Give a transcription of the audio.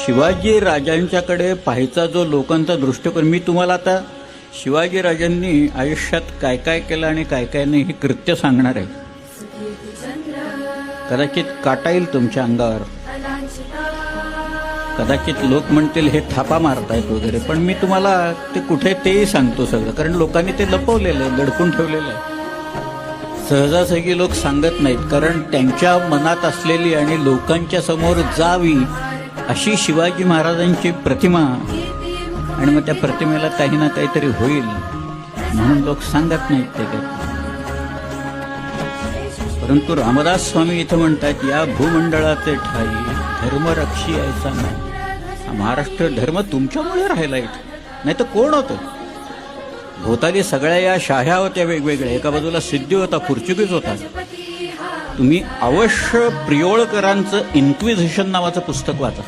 शिवाजी राजांच्याकडे पाहायचा जो लोकांचा दृष्टिकोन, मी तुम्हाला आता शिवाजी राजांनी आयुष्यात काय काय केलं आणि काय काय नाही हे कृत्य सांगणार आहे. कदाचित काटा येईल तुमच्या अंगावर, कदाचित लोक म्हणतील हे थापा मारतायत वगैरे, पण मी तुम्हाला ते कुठे तेही सांगतो सगळं, कारण लोकांनी ते लपवलेलं आहे, दडपून ठेवलेलं आहे. सहजासहजी लोक सांगत नाहीत, कारण त्यांच्या मनात असलेली आणि लोकांच्या समोर जावी अशी शिवाजी महाराजांची प्रतिमा, आणि मग त्या प्रतिमेला काही ना काहीतरी होईल म्हणून लोक सांगत नाहीत ते काही. परंतु रामदास स्वामी इथं म्हणतात, या भूमंडळाचे ठाई धर्मरक्षी यायचा नाही. महाराष्ट्र धर्म तुमच्यामुळे राहिला इथे, नाही तर कोण होतं? भोवताली सगळ्या या शाह्या होत्या वेगवेगळ्या, एका बाजूला सिद्धी होता, पोर्चुगीज होता. तुम्ही अवश्य प्रियोळकरांचं इन्क्विझिशन नावाचं पुस्तक वाचा.